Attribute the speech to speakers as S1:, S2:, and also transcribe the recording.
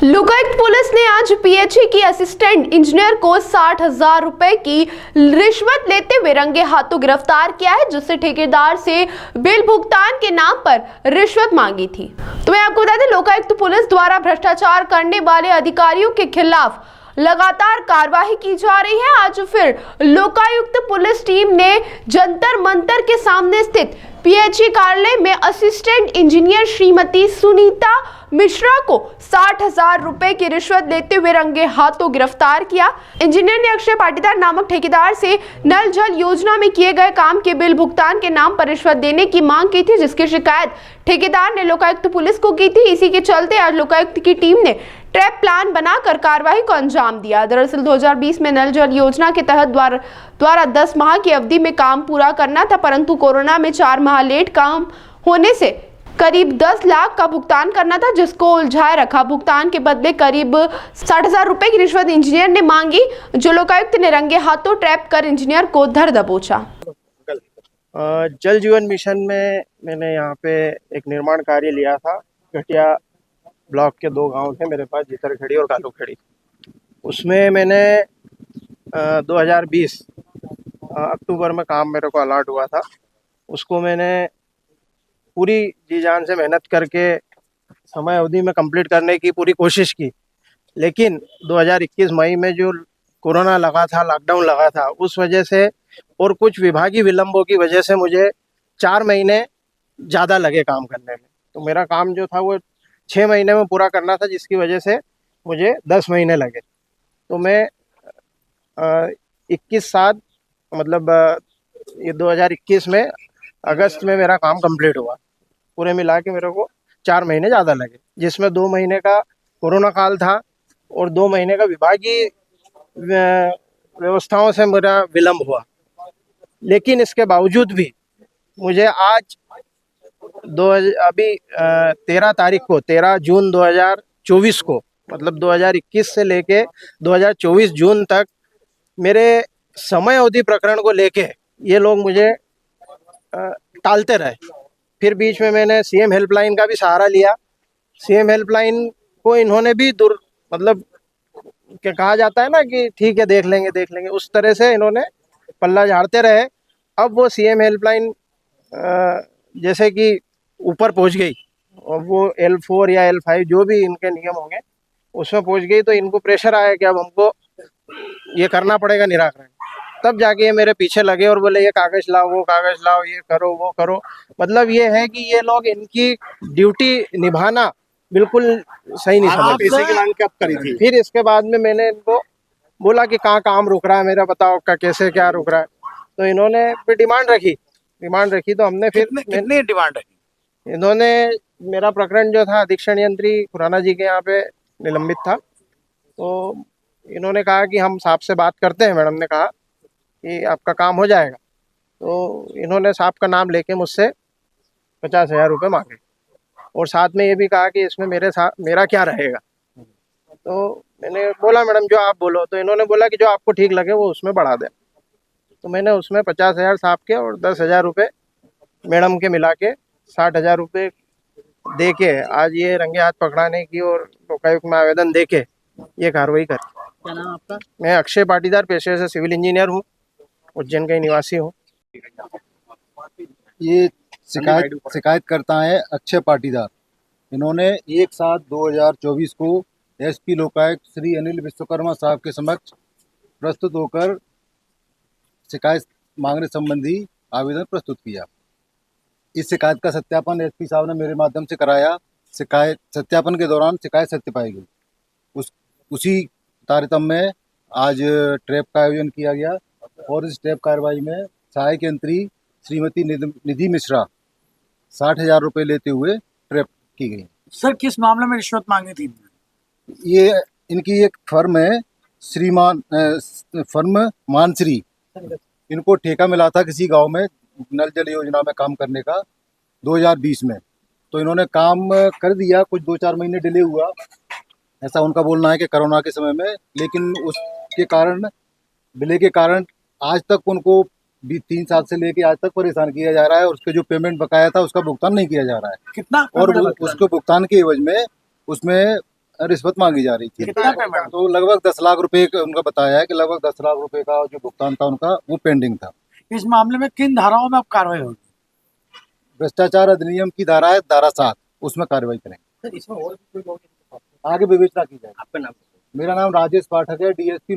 S1: Lokayukta police ने आज PHE की असिस्टेंट इंजीनियर को 60,000 रुपए की रिश्वत लेते हुए रंगे हाथों गिरफ्तार किया है, जिससे ठेकेदार से बिल भुगतान के नाम पर रिश्वत मांगी थी। तो मैं आपको बता दें, लोकायुक्त पुलिस द्वारा भ्रष्टाचार करने वाले अधिकारियों के खिलाफ लगातार कार्रवाई की जा रही है। आज फिर लोकायुक्त पुलिस टीम ने जंतर मंतर के सामने स्थित पीएचई कार्यालय में असिस्टेंट इंजीनियर श्रीमती सुनीता मिश्रा को 60,000 रुपए की रिश्वत लेते हुए रंगे हाथों गिरफ्तार किया। इंजीनियर ने अक्षय पाटीदार नामक ठेकेदार से नल जल योजना में किए गए काम के बिल भुगतान के नाम पर रिश्वत देने की मांग की थी, जिसकी शिकायत ठेकेदार ने लोकायुक्त पुलिस को की थी। इसी के चलते आज लोकायुक्त की टीम ने ट्रैप प्लान बनाकर कार्रवाई को अंजाम दिया। दरअसल 2020 में नल जल योजना के तहत द्वारा 10 माह की अवधि में काम पूरा करना था, परंतु कोरोना में 4 माह लेट काम होने से करीब 10 लाख का भुगतान करना था, जिसको उलझाए रखा। भुगतान के बदले करीब 60,000 रुपए की रिश्वत इंजीनियर ने मांगी, जो लोकायुक्त ने रंगे हाथों ट्रैप कर इंजीनियर को धर दबोचा।
S2: जल जीवन मिशन में मैंने यहाँ पे एक निर्माण कार्य लिया था। घटिया ब्लॉक के 2 गांव थे मेरे पास, जितरखेड़ी और कालूखेड़ी। उसमें मैंने 2020 अक्टूबर में काम मेरे को अलॉट हुआ था। उसको मैंने पूरी जी जान से मेहनत करके समय अवधि में कंप्लीट करने की पूरी कोशिश की, लेकिन 2021 मई में जो कोरोना लगा था, लॉकडाउन लगा था, उस वजह से और कुछ विभागीय विलंबों की वजह से मुझे 4 महीने ज़्यादा लगे काम करने में। तो मेरा काम जो था वो 6 महीने में पूरा करना था, जिसकी वजह से मुझे 10 महीने लगे। तो मैं 21/7 मतलब ये 2021 में अगस्त में मेरा काम कंप्लीट हुआ। पूरे मिला के मेरे को 4 महीने ज़्यादा लगे, जिसमें 2 महीने का कोरोना काल था और 2 महीने का विभागीय व्यवस्थाओं से मेरा विलंब हुआ। लेकिन इसके बावजूद भी मुझे आज 13 जून 2024 को, मतलब 2021 से लेके 2024 जून तक मेरे समय अवधि प्रकरण को लेके ये लोग मुझे टालते रहे। फिर बीच में मैंने सीएम हेल्पलाइन का भी सहारा लिया। सीएम हेल्पलाइन को इन्होंने भी मतलब क्या कहा जाता है ना कि ठीक है देख लेंगे, उस तरह से इन्होंने पल्ला झाड़ते रहे। अब वो सीएम हेल्पलाइन जैसे कि ऊपर पहुंच गई और वो L4 या L5 जो भी इनके नियम होंगे उसमें पहुंच गई, तो इनको प्रेशर आया कि अब हमको ये करना पड़ेगा निराकरण। तब जाके ये मेरे पीछे लगे और बोले ये कागज लाओ, वो कागज लाओ, ये करो, वो करो। मतलब ये है कि ये लोग इनकी ड्यूटी निभाना बिल्कुल सही नहीं समझते।
S3: पैसे की मांग कब करी थी?
S2: फिर इसके बाद में मैंने इनको बोला कि कहाँ काम रुक रहा है मेरा, बताओ का कैसे क्या रुक रहा है। तो इन्होंने फिर डिमांड रखी तो हमने फिर
S3: कितनी डिमांड रखी?
S2: इन्होंने मेरा प्रकरण जो था अधीक्षण यंत्री खुराना जी के यहाँ पे निलंबित था। तो इन्होंने कहा कि हम साहब से बात करते हैं। मैडम ने कहा कि आपका काम हो जाएगा। तो इन्होंने साहब का नाम लेके मुझसे 50,000 रुपये मांगे और साथ में ये भी कहा कि इसमें मेरा क्या रहेगा। तो मैंने बोला मैडम जो आप बोलो। तो इन्होंने बोला कि जो आपको ठीक लगे वो उसमें बढ़ा दें। तो मैंने उसमें 50,000 साहब के और 10,000 रुपये मैडम के मिला के 60,000 रुपये दे के आज ये रंगे हाथ पकड़ाने की और लोकायुक्त में आवेदन दे के ये कार्रवाई करी।
S3: क्या नाम आपका?
S2: मैं अक्षय पाटीदार, पेशे से सिविल इंजीनियर हूँ, उज्जैन का ही निवासी हूँ।
S4: ये शिकायत करता है अक्षय पाटीदार। इन्होंने 1/7/2024 को एसपी लोकायुक्त श्री अनिल विश्वकर्मा साहब के समक्ष प्रस्तुत होकर शिकायत मांगने संबंधी आवेदन प्रस्तुत किया। इस शिकायत का सत्यापन एसपी साहब ने मेरे माध्यम से कराया। शिकायत सत्यापन के दौरान शिकायत सत्य पाई गई। उसी तारतम्य में आज ट्रैप का आयोजन किया गया और इस ट्रैप कार्रवाई में सहायक यंत्री श्रीमती निधि मिश्रा 60,000 रुपये लेते हुए ट्रैप की गई।
S3: सर, किस मामले में रिश्वत मांगी थी?
S4: ये इनकी एक फर्म है, फर्म मानश्री। इनको ठेका मिला था किसी गांव में नल जल योजना में काम करने का 2020 में। तो इन्होंने काम कर दिया, कुछ 2-4 महीने डिले हुआ, ऐसा उनका बोलना है कि कोरोना के समय में। लेकिन उसके कारण, डिले के कारण आज तक उनको भी 3 साल से लेके आज तक परेशान किया जा रहा है और उसके जो पेमेंट बकाया था उसका भुगतान नहीं किया जा रहा है।
S3: कितना?
S4: और उसके भुगतान के एवज में उसमें रिश्वत मांगी जा रही थी।
S3: कितना पेमेंट?
S4: तो लगभग 10 लाख रुपए का उनका बताया है कि लगभग 10 लाख रुपए का जो भुगतान था उनका वो पेंडिंग था।
S3: इस मामले में किन धाराओं में अब कार्रवाई होगी?
S4: भ्रष्टाचार अधिनियम की धारा है धारा 7, उसमें कार्रवाई करेंगे।
S3: इसमें और भी कोई लोग
S4: आगे विवेचना की जाएगी।
S3: आपका नाम?
S4: मेरा नाम राजेश पाठक है, डीएसपी